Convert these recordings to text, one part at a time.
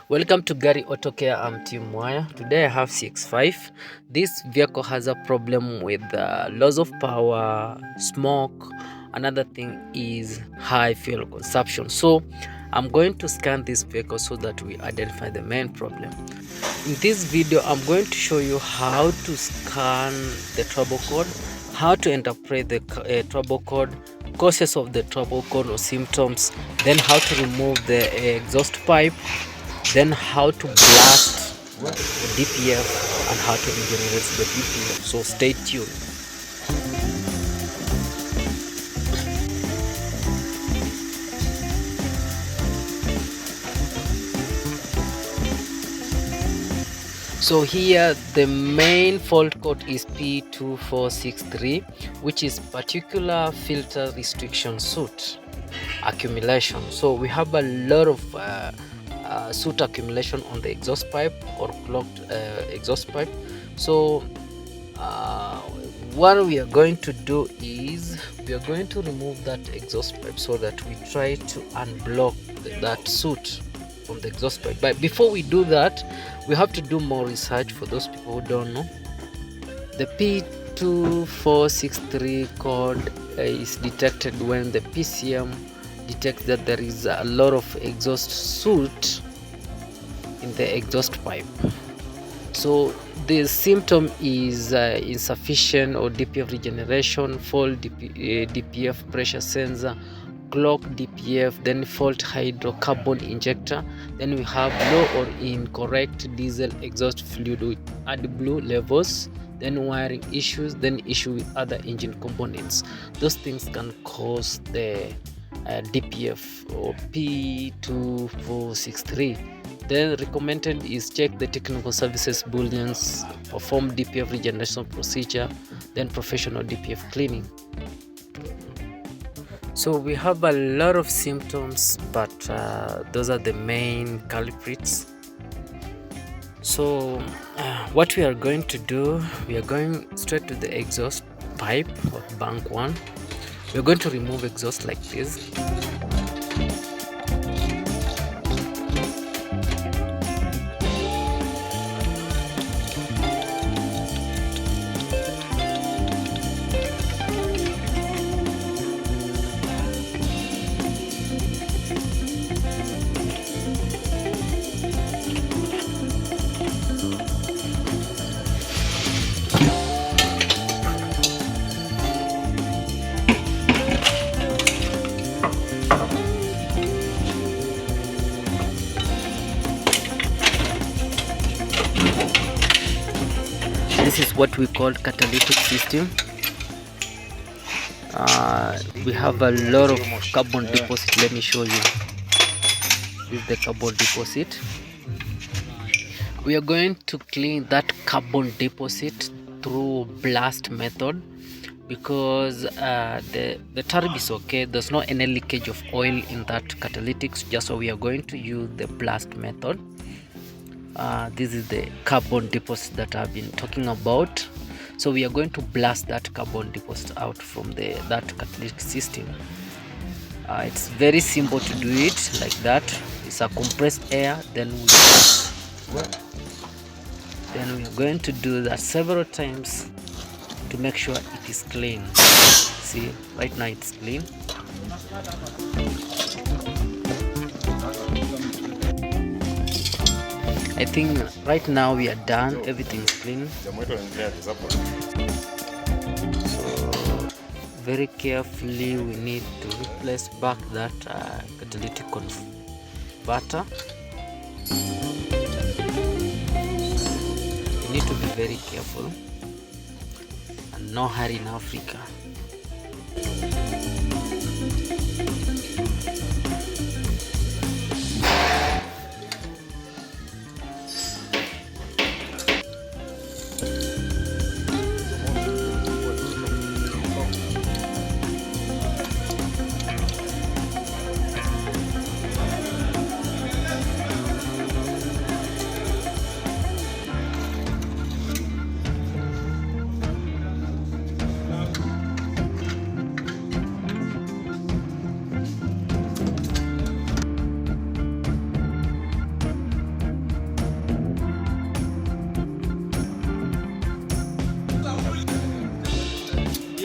Welcome to Gariautocare. I'm Team Wire. Today I have CX-5. This vehicle has a problem with loss of power, smoke. Another thing is high fuel consumption. So I'm going to scan this vehicle so that we identify the main problem. In this video, I'm going to show you how to scan the trouble code, how to interpret the trouble code, causes of the trouble code or symptoms, then how to remove the exhaust pipe, then how to blast the DPF and how to regenerate the DPF. So stay tuned. So here the main fault code is P2463, which is particular filter restriction soot accumulation. So we have a lot of soot accumulation on the exhaust pipe or clogged exhaust pipe. So what we are going to do is we are going to remove that exhaust pipe so that we try to unblock that soot from the exhaust pipe. But before we do that, we have to do more research. For those people who don't know, the P2463 code is detected when the PCM detects that there is a lot of exhaust soot in the exhaust pipe. So the symptom is insufficient or DPF regeneration, fault DPF pressure sensor, clogged DPF, then fault hydrocarbon injector, then we have low or incorrect diesel exhaust fluid with AdBlue levels, then wiring issues, then issue with other engine components. Those things can cause the DPF or P2463. Then recommended is check the technical services booleans, perform DPF regeneration procedure, then professional DPF cleaning. So we have a lot of symptoms, but those are the main culprits. So what we are going to do, we are going straight to the exhaust pipe of bank 1. We're going to remove exhaust like this. This is what we call catalytic system. We have a lot of carbon deposit. Let me show you. This is the carbon deposit. We are going to clean that carbon deposit through blast method because the turb is okay. There's no any leakage of oil in that catalytics. Just so we are going to use the blast method. This is the carbon deposit that I've been talking about. So we are going to blast that carbon deposit out from that catalytic system. It's very simple to do it like that. It's a compressed air. Then we are going to do that several times to make sure it is clean. See, right now it's clean. I think right now we are done. Everything's clean. So very carefully we need to replace back that catalytic converter. You need to be very careful and no hurry in Africa.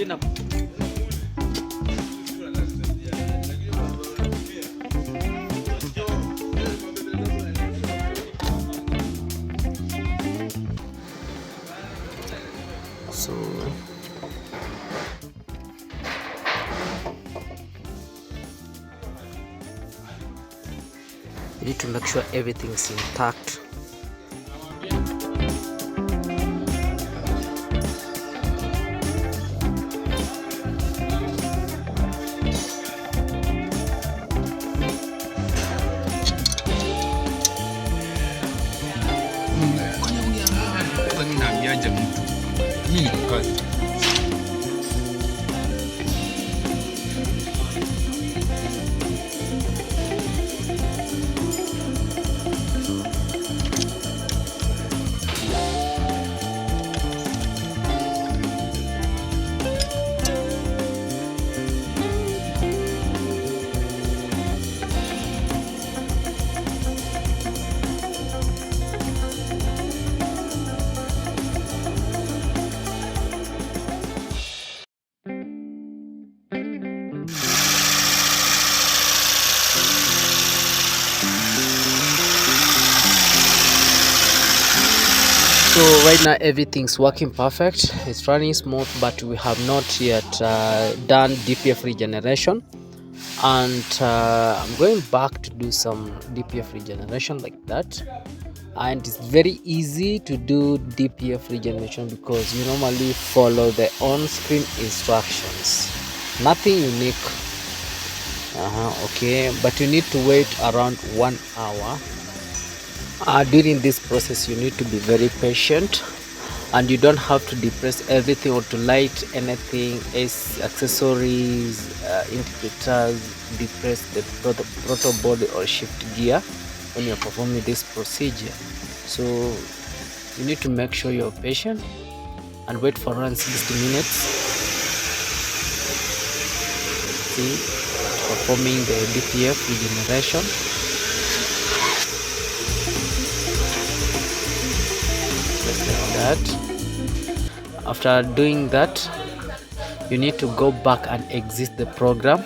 So you need to make sure everything's intact. So right now everything's working perfect, it's running smooth, but we have not yet done DPF regeneration, and I'm going back to do some DPF regeneration like that. And it's very easy to do DPF regeneration because you normally follow the on-screen instructions, nothing unique. Okay, but you need to wait around 1 hour. During this process you need to be very patient, and you don't have to depress everything or to light anything as accessories, indicators, depress the throttle body or shift gear when you're performing this procedure. So you need to make sure you're patient and wait for around 60 minutes. See, performing the DPF regeneration. That after doing that, you need to go back and exit the program.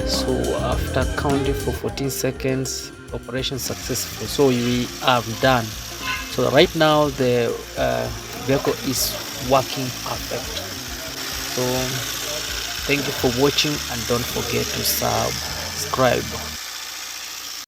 So after counting for 14 seconds, operation successful. So we are done. So right now the vehicle is working perfect. So thank you for watching, and don't forget to subscribe.